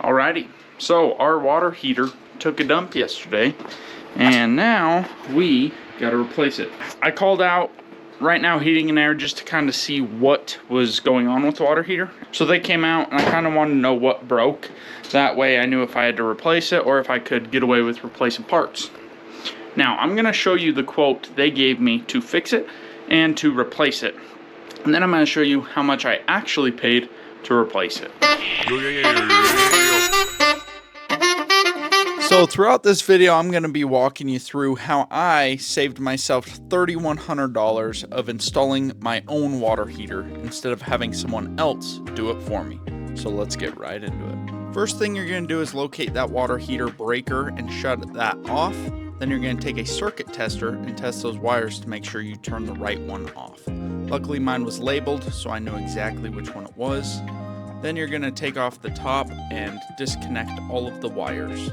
Alrighty, so our water heater took a dump yesterday, and now we got to replace it. I called out Right Now Heating and Air just to kind of see what was going on with the water heater. So they came out, and I kind of wanted to know what broke. That way I knew if I had to replace it or if I could get away with replacing parts. Now I'm going to show you the quote they gave me to fix it and to replace it. And then I'm going to show you how much I actually paid to replace it. So throughout this video, I'm going to be walking you through how I saved myself $3,100 of installing my own water heater instead of having someone else do it for me. So let's get right into it. First thing you're going to do is locate that water heater breaker and shut that off. Then you're going to take a circuit tester and test those wires to make sure you turn the right one off. Luckily mine was labeled, so I knew exactly which one it was. Then you're going to take off the top and disconnect all of the wires.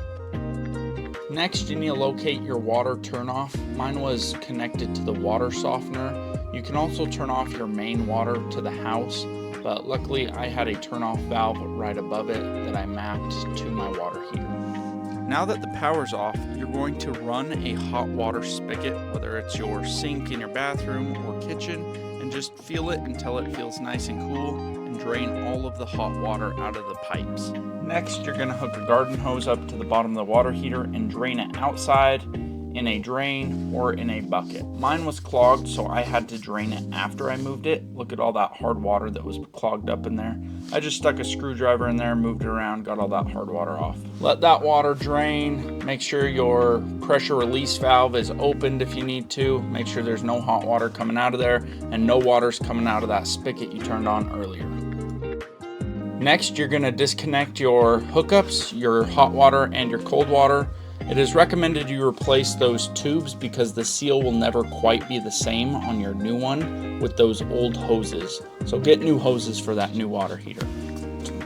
Next, you need to locate your water turnoff. Mine was connected to the water softener. You can also turn off your main water to the house, but luckily I had a turnoff valve right above it that I mapped to my water heater. Now that the power's off, you're going to run a hot water spigot, whether it's your sink in your bathroom or kitchen, and just feel it until it feels nice and cool, and drain all of the hot water out of the pipes. Next, you're going to hook a garden hose up to the bottom of the water heater and drain it outside in a drain or in a bucket. Mine was clogged, so I had to drain it after I moved it. Look at all that hard water that was clogged up in there. I just stuck a screwdriver in there, moved it around, got all that hard water off. Let that water drain. Make sure your pressure release valve is opened if you need to. Make sure there's no hot water coming out of there and no water's coming out of that spigot you turned on earlier. Next, you're going to disconnect your hookups, your hot water and your cold water. It is recommended you replace those tubes because the seal will never quite be the same on your new one with those old hoses. So get new hoses for that new water heater.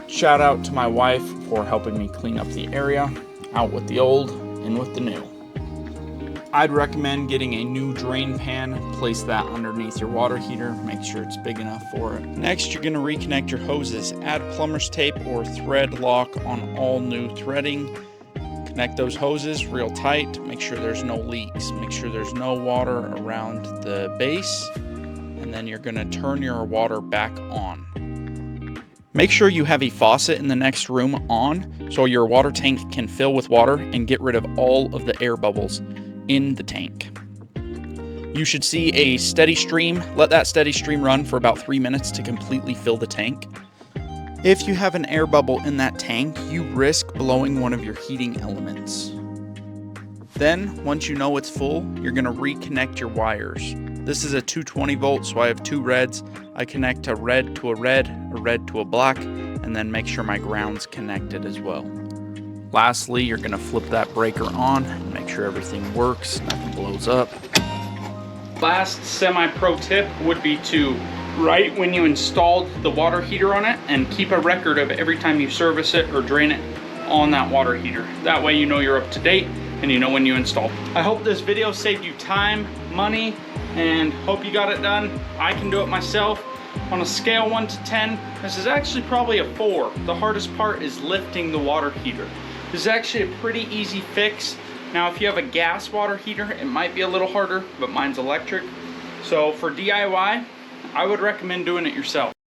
Shout out to my wife for helping me clean up the area, out with the old, in with the new. I'd recommend getting a new drain pan, place that underneath your water heater, make sure it's big enough for it. Next, you're going to reconnect your hoses. Add plumber's tape or thread lock on all new threading. Connect those hoses real tight, make sure there's no leaks, make sure there's no water around the base, and then you're going to turn your water back on. Make sure you have a faucet in the next room on so your water tank can fill with water and get rid of all of the air bubbles in the tank. You should see a steady stream. Let that steady stream run for about 3 minutes to completely fill the tank. If you have an air bubble in that tank, you risk blowing one of your heating elements. Then, once you know it's full, you're going to reconnect your wires. This is a 220 volt, so I have two reds. I connect a red to a red to a black, and then make sure my ground's connected as well. Lastly, you're going to flip that breaker on and make sure everything works, nothing blows up. Last semi-pro tip would be to write when you installed the water heater on it and keep a record of every time you service it or drain it on that water heater. That way you know you're up to date and you know when you installed. I hope this video saved you time, money, and hope you got it done. I can do it myself. On a scale 1 to 10, this is actually probably a 4. The hardest part is lifting the water heater. This is actually a pretty easy fix. Now if you have a gas water heater, it might be a little harder, but mine's electric. So for DIY, I would recommend doing it yourself.